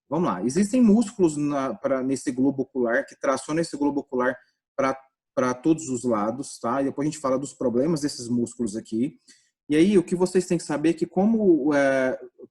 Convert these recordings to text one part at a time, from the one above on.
Vamos lá. Existem músculos nesse globo ocular, que tracionam esse globo ocular para todos os lados, tá? E depois a gente fala dos problemas desses músculos aqui. E aí, o que vocês têm que saber é que como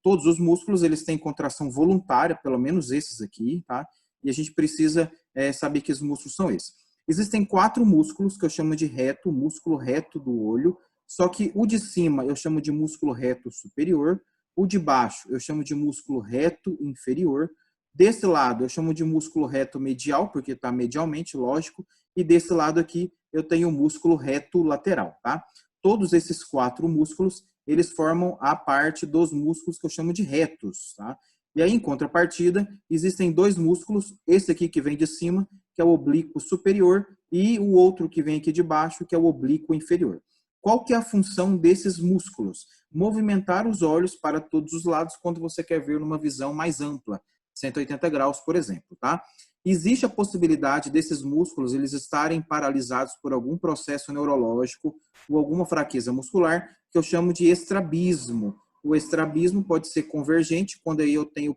todos os músculos, eles têm contração voluntária, pelo menos esses aqui, tá? E a gente precisa saber que os músculos são esses. Existem 4 músculos que eu chamo de reto, músculo reto do olho, só que o de cima eu chamo de músculo reto superior, o de baixo eu chamo de músculo reto inferior, desse lado eu chamo de músculo reto medial, porque está medialmente, lógico, e desse lado aqui eu tenho o músculo reto lateral, tá? Todos esses 4 músculos, eles formam a parte dos músculos que eu chamo de retos, tá? E aí, em contrapartida, existem 2 músculos, esse aqui que vem de cima, que é o oblíquo superior, e o outro que vem aqui de baixo, que é o oblíquo inferior. Qual que é a função desses músculos? Movimentar os olhos para todos os lados quando você quer ver numa visão mais ampla, 180 graus, por exemplo, tá? Existe a possibilidade desses músculos eles estarem paralisados por algum processo neurológico ou alguma fraqueza muscular, que eu chamo de estrabismo. O estrabismo pode ser convergente, quando aí eu tenho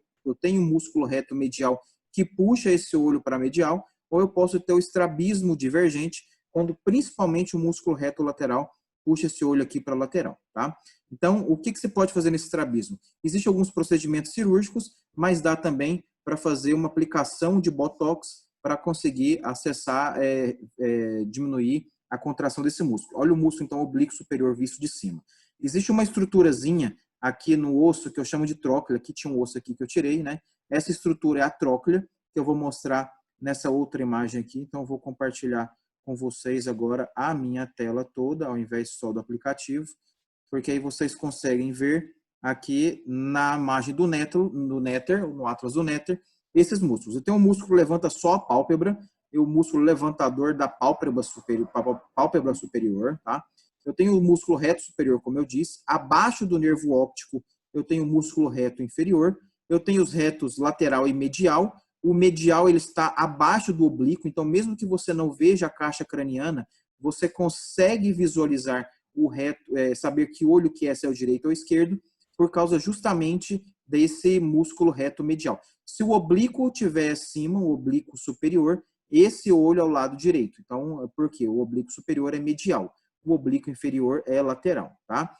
um músculo reto medial que puxa esse olho para medial, ou eu posso ter o estrabismo divergente, quando principalmente o músculo reto lateral puxa esse olho aqui para a lateral, tá? Então, o que você pode fazer nesse estrabismo? Existem alguns procedimentos cirúrgicos, mas dá também para fazer uma aplicação de Botox para conseguir acessar, diminuir a contração desse músculo. Olha o músculo, então, oblíquo superior visto de cima. Existe uma estruturazinha aqui no osso que eu chamo de tróclea. Aqui tinha um osso aqui que eu tirei, né? Essa estrutura é a tróclea, que eu vou mostrar nessa outra imagem aqui. Então, eu vou compartilhar com vocês agora a minha tela toda, ao invés só do aplicativo, porque aí vocês conseguem ver aqui na imagem do Néter, no Atlas do Néter, esses músculos. Eu tenho um músculo que levanta só a pálpebra, e o músculo levantador da pálpebra superior, tá? Eu tenho o músculo reto superior, como eu disse. Abaixo do nervo óptico, eu tenho o músculo reto inferior. Eu tenho os retos lateral e medial. O medial ele está abaixo do oblíquo, então mesmo que você não veja a caixa craniana, você consegue visualizar o reto, saber que olho que é, se é o direito ou o esquerdo, por causa justamente desse músculo reto medial. Se o oblíquo estiver acima, o oblíquo superior, esse olho é o lado direito. Então, por quê? O oblíquo superior é medial, o oblíquo inferior é lateral, tá?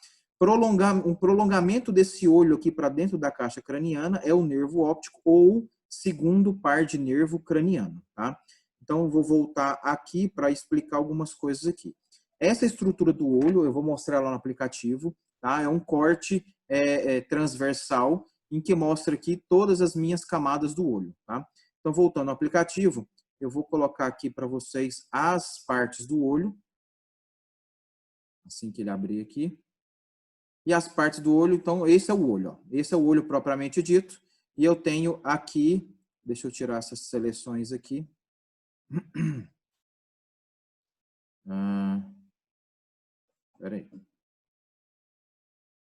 Um prolongamento desse olho aqui para dentro da caixa craniana é o nervo óptico ou segundo par de nervo craniano, tá? Então, eu vou voltar aqui para explicar algumas coisas aqui. Essa estrutura do olho, eu vou mostrar lá no aplicativo, tá? É um corte transversal em que mostra aqui todas as minhas camadas do olho, tá? Então, voltando ao aplicativo, eu vou colocar aqui para vocês as partes do olho, assim que ele abrir aqui. E as partes do olho, então, esse é o olho, ó. Esse é o olho propriamente dito. E eu tenho aqui, deixa eu tirar essas seleções aqui. Peraí.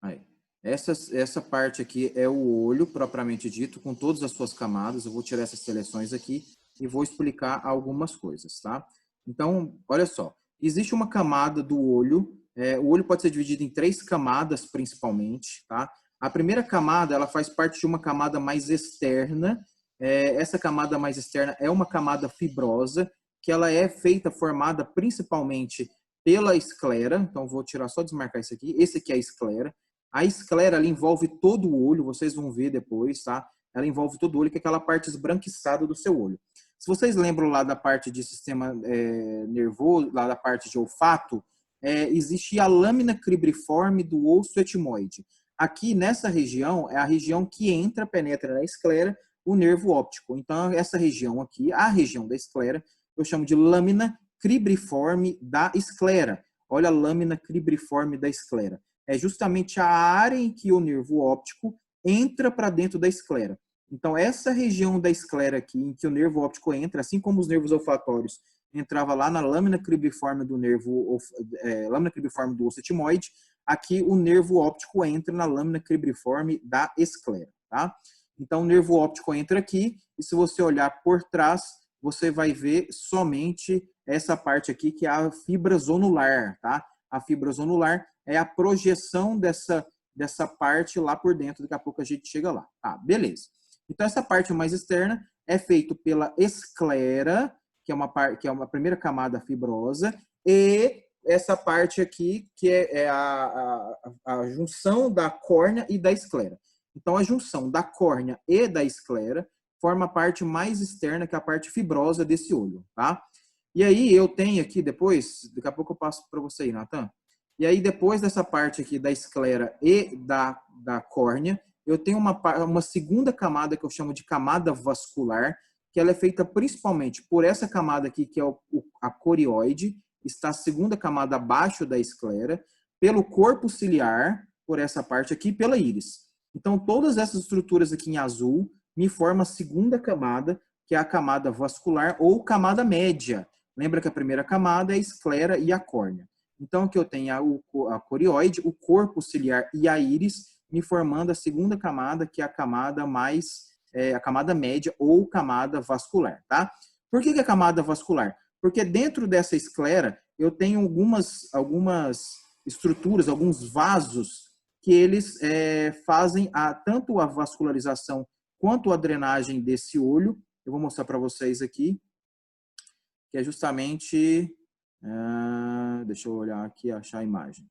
Aí. Essa parte aqui é o olho propriamente dito, com todas as suas camadas. Eu vou tirar essas seleções aqui e vou explicar algumas coisas, tá? Então, olha só. Existe uma camada do olho. O olho pode ser dividido em 3 camadas, principalmente, tá? A primeira camada, ela faz parte de uma camada mais externa. Essa camada mais externa é uma camada fibrosa, que ela é formada principalmente pela esclera. Então, vou tirar só desmarcar isso aqui. Esse aqui é a esclera. A esclera, ela envolve todo o olho, vocês vão ver depois, tá? Ela envolve todo o olho, que é aquela parte esbranquiçada do seu olho. Se vocês lembram lá da parte de sistema nervoso, lá da parte de olfato, existe a lâmina cribriforme do osso etimoide. Aqui, nessa região, é a região que penetra na esclera, o nervo óptico. Então, essa região aqui, a região da esclera, eu chamo de lâmina cribriforme da esclera. Olha a lâmina cribriforme da esclera. É justamente a área em que o nervo óptico entra para dentro da esclera. Então, essa região da esclera aqui, em que o nervo óptico entra, assim como os nervos olfatórios entrava lá na lâmina cribriforme lâmina cribriforme do osso etimoide, aqui o nervo óptico entra na lâmina cribriforme da esclera, tá? Então, o nervo óptico entra aqui, e se você olhar por trás, você vai ver somente essa parte aqui, que é a fibra zonular, tá? A fibra zonular é a projeção dessa parte lá por dentro. Daqui a pouco a gente chega lá. Tá, beleza. Então, essa parte mais externa é feita pela esclera, que é uma primeira camada fibrosa, e essa parte aqui, que é a junção da córnea e da esclera. Então, a junção da córnea e da esclera forma a parte mais externa, que é a parte fibrosa desse olho, tá? E aí, eu tenho aqui depois, daqui a pouco eu passo para você aí, Nathan. E aí, depois dessa parte aqui da esclera e da córnea, eu tenho uma segunda camada que eu chamo de camada vascular, que ela é feita principalmente por essa camada aqui, que é a corióide, está a segunda camada abaixo da esclera, pelo corpo ciliar, por essa parte aqui, pela íris. Então, todas essas estruturas aqui em azul me formam a segunda camada, que é a camada vascular ou camada média. Lembra que a primeira camada é a esclera e a córnea. Então, aqui eu tenho a corióide, o corpo ciliar e a íris, me formando a segunda camada, que é a camada a camada média ou camada vascular, tá? Por que a camada vascular? Porque dentro dessa esclera eu tenho algumas estruturas, alguns vasos que eles fazem tanto a vascularização quanto a drenagem desse olho. Eu vou mostrar para vocês aqui, que é justamente... deixa eu olhar aqui, achar a imagem.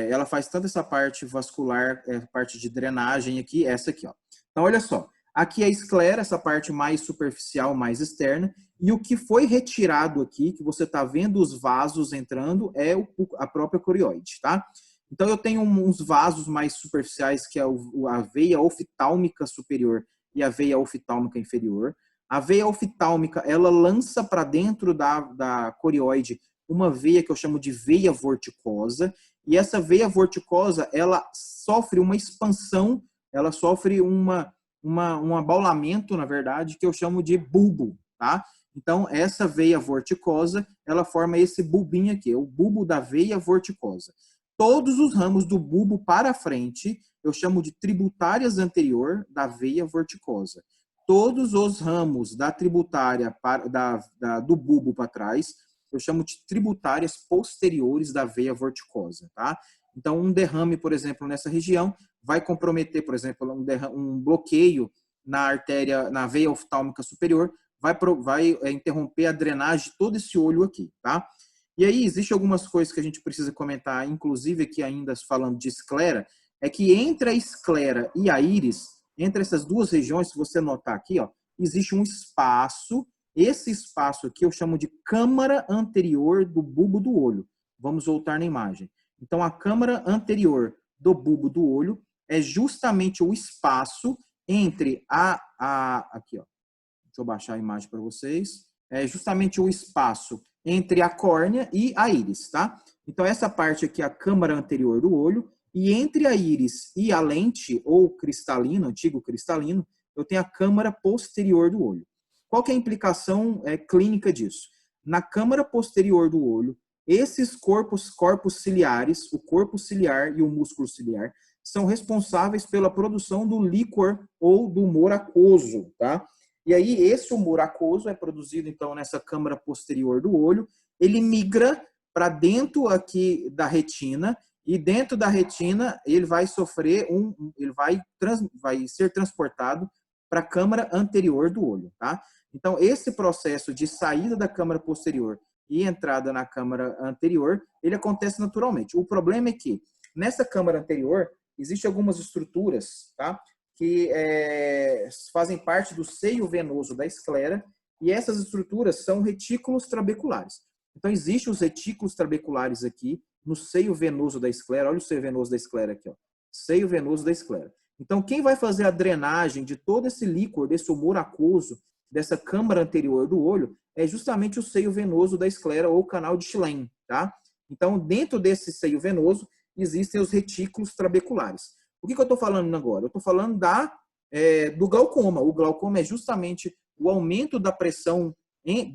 Ela faz tanto essa parte vascular, parte de drenagem aqui, essa aqui, ó. Então, olha só. Aqui é a esclera, essa parte mais superficial, mais externa. E o que foi retirado aqui, que você está vendo os vasos entrando, é a própria corióide, tá? Então, eu tenho uns vasos mais superficiais, que é a veia oftálmica superior e a veia oftálmica inferior. A veia oftálmica, ela lança para dentro da corióide uma veia que eu chamo de veia vorticosa. E essa veia vorticosa, ela sofre uma expansão, ela sofre um abaulamento, na verdade, que eu chamo de bulbo, tá? Então, essa veia vorticosa, ela forma esse bulbinho aqui, o bulbo da veia vorticosa. Todos os ramos do bulbo para frente, eu chamo de tributárias anterior da veia vorticosa. Todos os ramos da tributária do bulbo para trás, eu chamo de tributárias posteriores da veia vorticosa, tá? Então, um derrame, por exemplo, nessa região, vai comprometer, por exemplo, um bloqueio na artéria, na veia oftálmica superior, vai interromper a drenagem de todo esse olho aqui, tá? E aí, existem algumas coisas que a gente precisa comentar, inclusive aqui ainda falando de esclera, é que entre a esclera e a íris, entre essas duas regiões, se você notar aqui, ó, existe um espaço. Esse espaço aqui eu chamo de câmara anterior do bulbo do olho. Vamos voltar na imagem. Então, a câmara anterior do bulbo do olho é justamente o espaço entre aqui, ó. Deixa eu baixar a imagem para vocês. É justamente o espaço entre a córnea e a íris, tá? Então, essa parte aqui é a câmara anterior do olho. E entre a íris e a lente, ou cristalino, antigo cristalino, eu tenho a câmara posterior do olho. Qual que é a implicação clínica disso? Na câmara posterior do olho, esses corpos ciliares, o corpo ciliar e o músculo ciliar, são responsáveis pela produção do líquor ou do humor aquoso, tá? E aí, esse humor aquoso é produzido, então, nessa câmara posterior do olho, ele migra para dentro aqui da retina, e dentro da retina, ele vai sofrer ele vai ser transportado para a câmara anterior do olho, tá? Então, esse processo de saída da câmara posterior e entrada na câmara anterior, ele acontece naturalmente. O problema é que, nessa câmara anterior, existem algumas estruturas, tá? Que fazem parte do seio venoso da esclera, e essas estruturas são retículos trabeculares. Então, existem os retículos trabeculares aqui, no seio venoso da esclera. Olha o seio venoso da esclera aqui, ó. Seio venoso da esclera. Então, quem vai fazer a drenagem de todo esse líquor, desse humor aquoso, dessa câmara anterior do olho, é justamente o seio venoso da esclera ou canal de Schlemm, tá? Então, dentro desse seio venoso, existem os retículos trabeculares. O que eu estou falando agora? Eu estou falando do glaucoma. O glaucoma é justamente o aumento da pressão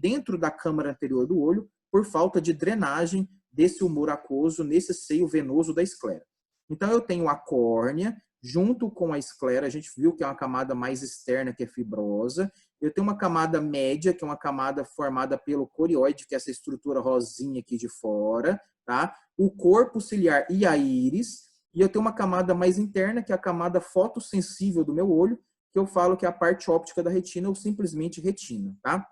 dentro da câmara anterior do olho por falta de drenagem desse humor aquoso nesse seio venoso da esclera. Então, eu tenho a córnea, junto com a esclera, a gente viu que é uma camada mais externa, que é fibrosa. Eu tenho uma camada média, que é uma camada formada pelo corióide, que é essa estrutura rosinha aqui de fora, tá? O corpo ciliar e a íris. E eu tenho uma camada mais interna, que é a camada fotossensível do meu olho, que eu falo que é a parte óptica da retina ou simplesmente retina, tá?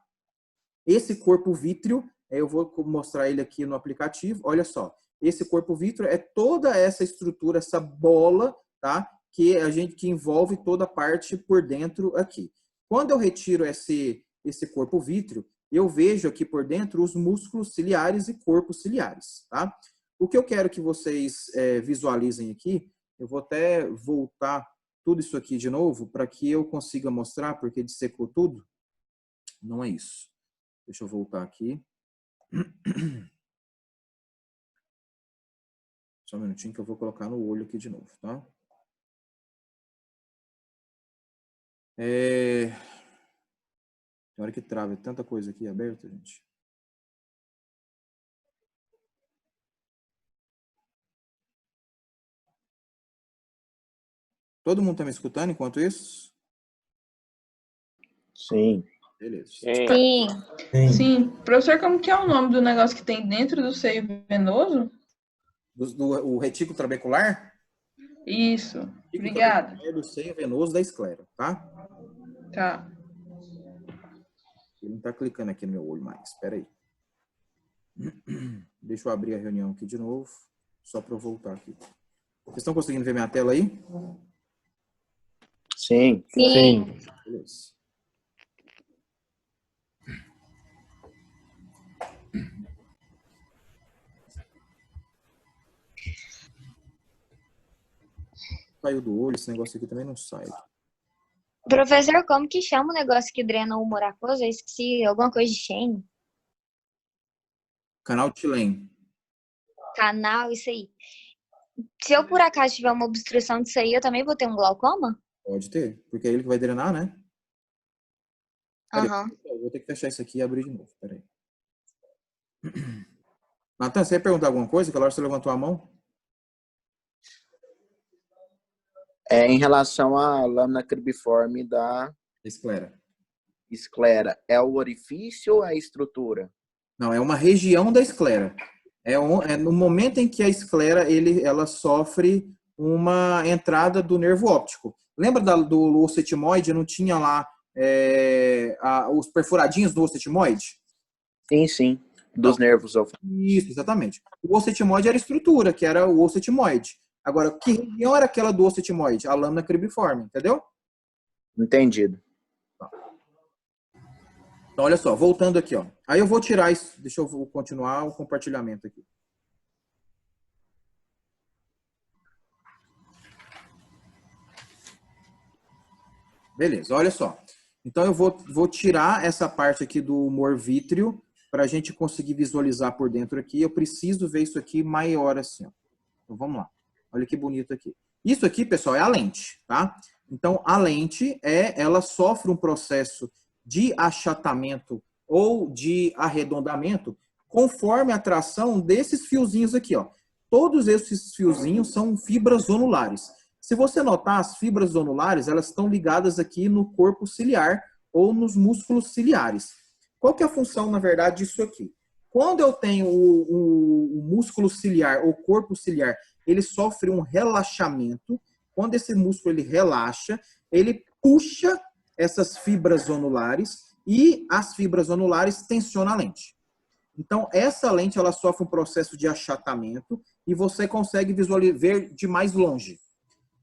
Esse corpo vítreo, eu vou mostrar ele aqui no aplicativo, olha só. Esse corpo vítreo é toda essa estrutura, essa bola, tá? Que envolve toda a parte por dentro aqui. Quando eu retiro esse corpo vítreo, eu vejo aqui por dentro os músculos ciliares e corpos ciliares, tá? O que eu quero que vocês visualizem aqui, eu vou até voltar tudo isso aqui de novo para que eu consiga mostrar, porque dissecou tudo. Não é isso. Deixa eu voltar aqui. Só um minutinho que eu vou colocar no olho aqui de novo, tá? Tem hora que trava, é tanta coisa aqui aberta, gente. Todo mundo tá me escutando enquanto isso? Sim. Beleza. Sim. Sim. Professor, como que é o nome do negócio que tem dentro do seio venoso? O retículo trabecular? Isso. Obrigada. É do seio venoso da esclera, tá? Tá. Ele não tá clicando aqui no meu olho mais. Espera aí. Deixa eu abrir a reunião aqui de novo, só para eu voltar aqui. Vocês estão conseguindo ver minha tela aí? Sim. Sim. Beleza. Saiu do olho, esse negócio aqui também não sai. Professor, como que chama o negócio que drena o humor aquoso? Eu esqueci, alguma coisa de Shane. Canal Tilem. Canal, isso aí. Se eu por acaso tiver uma obstrução disso aí, eu também vou ter um glaucoma? Pode ter, porque é ele que vai drenar, né? Aham. Eu vou ter que fechar isso aqui e abrir de novo. Peraí. Natan, você ia perguntar alguma coisa? Aquela hora você levantou a mão? Em relação à lâmina cribiforme da Esclera. esclera, é o orifício ou é a estrutura? Não, é uma região da esclera. É no momento em que a esclera ela sofre uma entrada do nervo óptico. Lembra do osso etimoide? Não tinha lá os perfuradinhos do osso etimoide? Sim, sim. Dos nervos. Isso, exatamente. O osso etimoide era a estrutura, que era o osso etimoide. Agora, que região era aquela do osso etimoide? A lâmina cribriforme, entendeu? Entendido. Então, olha só, voltando aqui, ó. Aí eu vou tirar isso, deixa eu continuar o compartilhamento aqui. Beleza, olha só. Então eu vou tirar essa parte aqui do humor vítreo para a gente conseguir visualizar por dentro aqui. Eu preciso ver isso aqui maior assim, ó. Então vamos lá. Olha que bonito aqui. Isso aqui, pessoal, é a lente, tá? Então a lente ela sofre um processo de achatamento ou de arredondamento conforme a tração desses fiozinhos aqui, ó. Todos esses fiozinhos são fibras zonulares. Se você notar, as fibras zonulares, elas estão ligadas aqui no corpo ciliar ou nos músculos ciliares. Qual que é a função, na verdade, disso aqui? Quando eu tenho o músculo ciliar ou corpo ciliar, ele sofre um relaxamento. Quando esse músculo ele relaxa, ele puxa essas fibras zonulares e as fibras zonulares tensionam a lente. Então, essa lente ela sofre um processo de achatamento e você consegue ver de mais longe.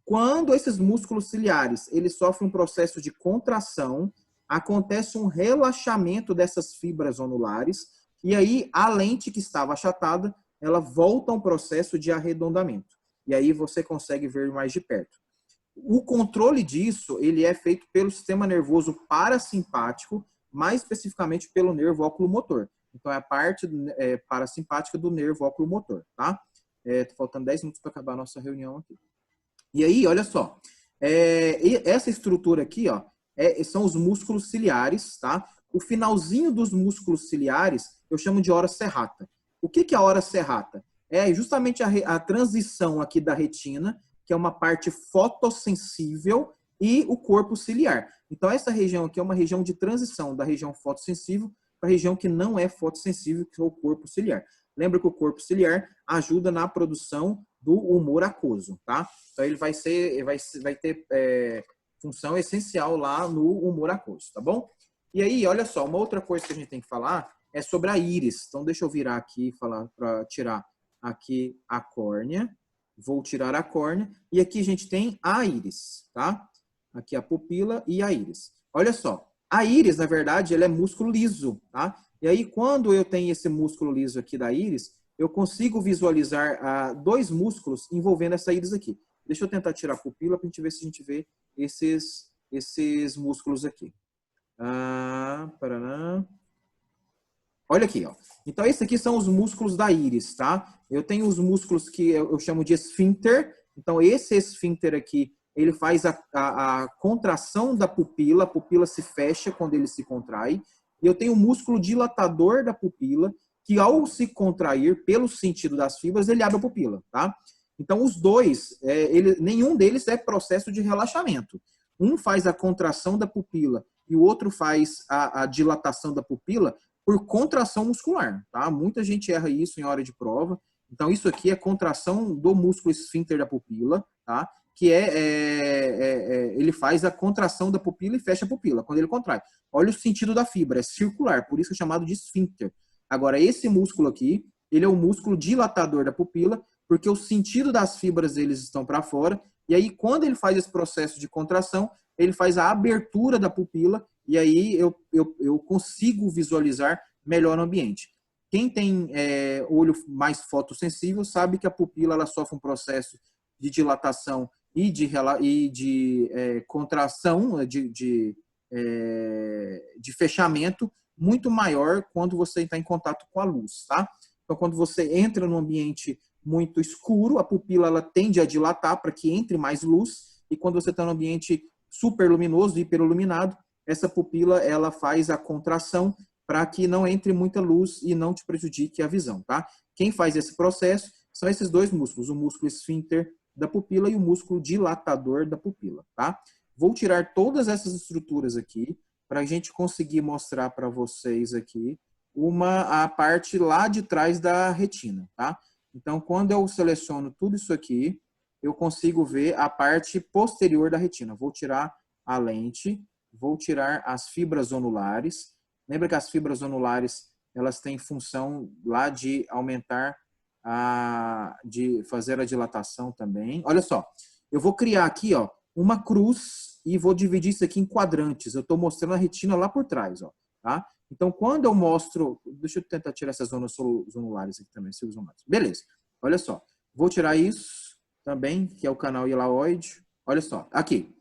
Quando esses músculos ciliares eles sofrem um processo de contração, acontece um relaxamento dessas fibras zonulares e aí a lente que estava achatada, ela volta a um processo de arredondamento. E aí você consegue ver mais de perto. O controle disso, ele é feito pelo sistema nervoso parasimpático, mais especificamente pelo nervo oculomotor. Então, é a parte parasimpática do nervo oculomotor, tá? Tô faltando 10 minutos para acabar a nossa reunião aqui. E aí, olha só, essa estrutura aqui, ó, são os músculos ciliares, tá? O finalzinho dos músculos ciliares eu chamo de ora serrata. O que é a ora serrata? É justamente a transição aqui da retina, que é uma parte fotossensível, e o corpo ciliar. Então, essa região aqui é uma região de transição da região fotossensível para a região que não é fotossensível, que é o corpo ciliar. Lembra que o corpo ciliar ajuda na produção do humor aquoso, tá? Então ele vai ter função essencial lá no humor aquoso, tá bom? E aí, olha só, uma outra coisa que a gente tem que falar é sobre a íris. Então, deixa eu virar aqui e falar para tirar aqui a córnea. Vou tirar a córnea. E aqui a gente tem a íris, tá? Aqui a pupila e a íris. Olha só, a íris, na verdade, ela é músculo liso, tá? E aí, quando eu tenho esse músculo liso aqui da íris, eu consigo visualizar dois músculos envolvendo essa íris aqui. Deixa eu tentar tirar a pupila para a gente ver se a gente vê esses músculos aqui. Paraná. Olha aqui, ó. Então, esses aqui são os músculos da íris, tá? Eu tenho os músculos que eu chamo de esfíncter. Então, esse esfíncter aqui, ele faz a contração da pupila. A pupila se fecha quando ele se contrai. E eu tenho o músculo dilatador da pupila, que ao se contrair pelo sentido das fibras, ele abre a pupila, tá? Então, os dois, nenhum deles é processo de relaxamento. Um faz a contração da pupila e o outro faz a dilatação da pupila por contração muscular, tá? Muita gente erra isso em hora de prova. Então, isso aqui é contração do músculo esfíncter da pupila, tá? Que ele faz a contração da pupila e fecha a pupila, quando ele contrai. Olha o sentido da fibra, é circular, por isso é chamado de esfíncter. Agora, esse músculo aqui, ele é o músculo dilatador da pupila, porque o sentido das fibras deles estão para fora, e aí quando ele faz esse processo de contração, ele faz a abertura da pupila, e aí eu consigo visualizar melhor o ambiente. Quem tem olho mais fotossensível sabe que a pupila ela sofre um processo de dilatação e de contração, de fechamento muito maior quando você está em contato com a luz, tá? Então, quando você entra num ambiente muito escuro, a pupila ela tende a dilatar para que entre mais luz, e quando você está num ambiente super luminoso, hiperluminado, essa pupila ela faz a contração para que não entre muita luz e não te prejudique a visão, tá? Quem faz esse processo são esses dois músculos, o músculo esfíncter da pupila e o músculo dilatador da pupila, tá? Vou tirar todas essas estruturas aqui para a gente conseguir mostrar para vocês aqui a parte lá de trás da retina, tá? Então, quando eu seleciono tudo isso aqui, eu consigo ver a parte posterior da retina. Vou tirar a lente, vou tirar as fibras zonulares. Lembra que as fibras zonulares, elas têm função lá de aumentar, de fazer a dilatação também. Olha só, eu vou criar aqui, ó, uma cruz e vou dividir isso aqui em quadrantes. Eu estou mostrando a retina lá por trás, ó, tá? Então, quando eu mostro... Deixa eu tentar tirar essas zonas zonulares aqui também, beleza. Olha só, vou tirar isso também, que é o canal hilaoide. Olha só, aqui.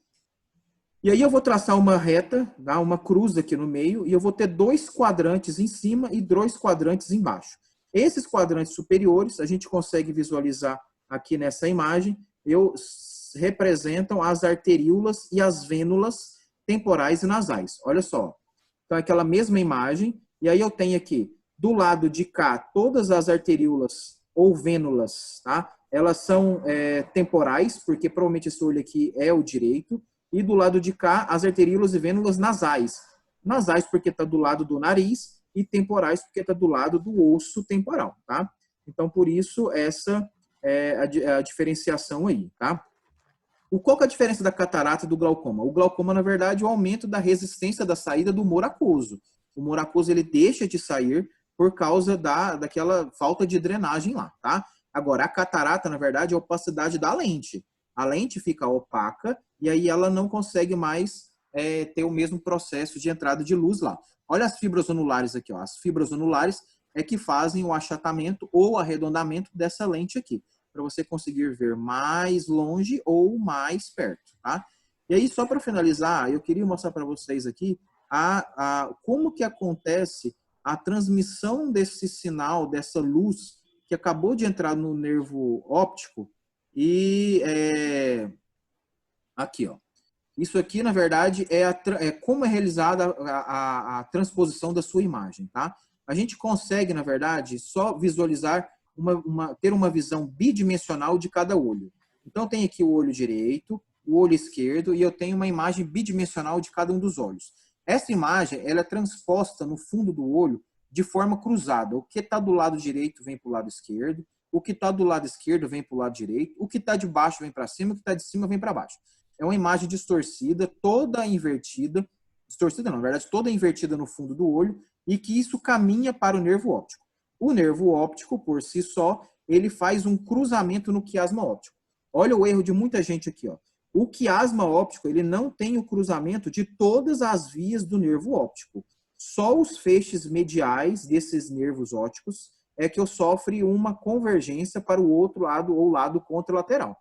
E aí eu vou traçar uma reta, tá? Uma cruz aqui no meio, e eu vou ter dois quadrantes em cima e dois quadrantes embaixo. Esses quadrantes superiores, a gente consegue visualizar aqui nessa imagem, representam as arteríolas e as vênulas temporais e nasais. Olha só. Então, aquela mesma imagem, e aí eu tenho aqui, do lado de cá, todas as arteríolas ou vênulas, tá? Elas são temporais, porque provavelmente esse olho aqui é o direito, e do lado de cá, as arteríolas e vênulas nasais. Nasais porque está do lado do nariz, e temporais porque está do lado do osso temporal, tá? Então, por isso, essa é a diferenciação aí, tá? Qual que é a diferença da catarata e do glaucoma? O glaucoma, na verdade, é o aumento da resistência da saída do humor aquoso. O humor aquoso, ele deixa de sair por causa daquela falta de drenagem lá, tá? Agora, a catarata, na verdade, é a opacidade da lente. A lente fica opaca e aí ela não consegue mais ter o mesmo processo de entrada de luz lá. Olha as fibras zonulares aqui, ó. As fibras zonulares é que fazem o achatamento ou arredondamento dessa lente aqui, para você conseguir ver mais longe ou mais perto, tá? E aí, só para finalizar, eu queria mostrar para vocês aqui como que acontece a transmissão desse sinal, dessa luz que acabou de entrar no nervo óptico e aqui, ó. Isso aqui, na verdade, como é realizada a transposição da sua imagem, tá? A gente consegue, na verdade, só visualizar ter uma visão bidimensional de cada olho. Então, tem aqui o olho direito, o olho esquerdo, e eu tenho uma imagem bidimensional de cada um dos olhos. Essa imagem ela é transposta no fundo do olho de forma cruzada. O que está do lado direito vem para o lado esquerdo, o que está do lado esquerdo vem para o lado direito, o que está de baixo vem para cima, o que está de cima vem para baixo. é uma imagem distorcida, toda invertida, distorcida não, na verdade, toda invertida no fundo do olho, e que isso caminha para o nervo óptico. O nervo óptico, por si só, ele faz um cruzamento no quiasma óptico. Olha o erro de muita gente aqui, ó. O quiasma óptico, ele não tem o cruzamento de todas as vias do nervo óptico. Só os feixes mediais desses nervos ópticos é que sofre uma convergência para o outro lado ou lado contralateral.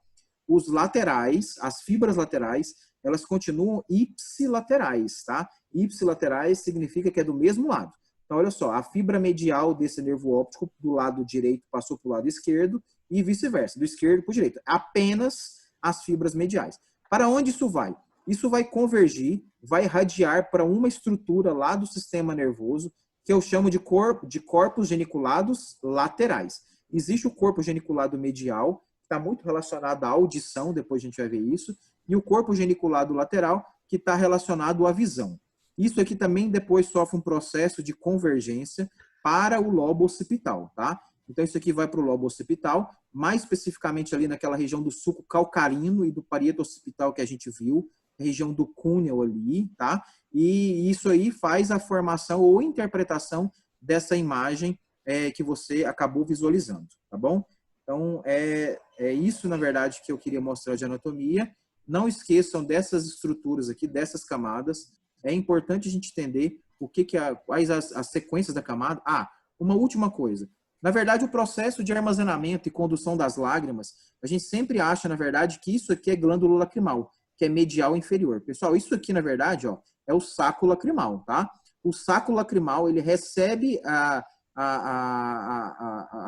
Os laterais, as fibras laterais, elas continuam ipsilaterais, tá? Ipsilaterais significa que é do mesmo lado. Então, olha só, a fibra medial desse nervo óptico do lado direito passou para o lado esquerdo e vice-versa, do esquerdo para o direito. Apenas as fibras mediais. Para onde isso vai? Isso vai convergir, vai radiar para uma estrutura lá do sistema nervoso, que eu chamo de corpos geniculados laterais. Existe o corpo geniculado medial, que está muito relacionado à audição, depois a gente vai ver isso, e o corpo geniculado lateral, que está relacionado à visão. Isso aqui também depois sofre um processo de convergência para o lobo occipital, tá? Então isso aqui vai para o lobo occipital, mais especificamente ali naquela região do sulco calcarino e do parieto occipital que a gente viu, região do cúneo ali, tá? E isso aí faz a formação ou interpretação dessa imagem que você acabou visualizando, tá bom? Então, é isso, na verdade, que eu queria mostrar de anatomia. Não esqueçam dessas estruturas aqui, dessas camadas. É importante a gente entender quais as sequências da camada. Uma última coisa. Na verdade, o processo de armazenamento e condução das lágrimas, a gente sempre acha, na verdade, que isso aqui é glândula lacrimal, que é medial inferior. Pessoal, isso aqui, na verdade, ó, é o saco lacrimal, tá? O saco lacrimal, ele recebe a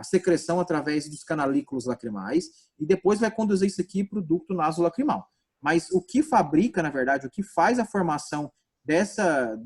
secreção através dos canalículos lacrimais e depois vai conduzir isso aqui para o ducto nasolacrimal. Mas o que fabrica, na verdade, o que faz a formação dessa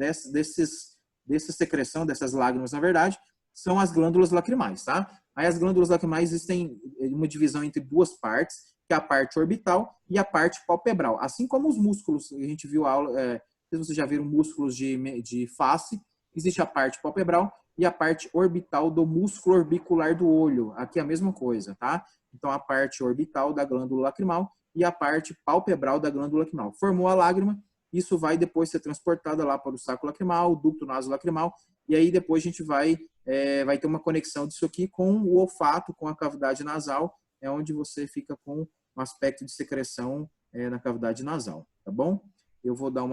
secreção, dessas lágrimas, na verdade, são as glândulas lacrimais, tá? Aí as glândulas lacrimais existem uma divisão entre duas partes, que é a parte orbital e a parte palpebral. Assim como os músculos, a gente viu a aula, se vocês já viram músculos de face, existe a parte palpebral e a parte orbital do músculo orbicular do olho. Aqui é a mesma coisa, tá? Então a parte orbital da glândula lacrimal e a parte palpebral da glândula lacrimal. Formou a lágrima, isso vai depois ser transportada lá para o saco lacrimal, o ducto nasolacrimal, e aí depois a gente vai ter uma conexão disso aqui com o olfato, com a cavidade nasal, é onde você fica com um aspecto de secreção na cavidade nasal, tá bom? Eu vou dar uma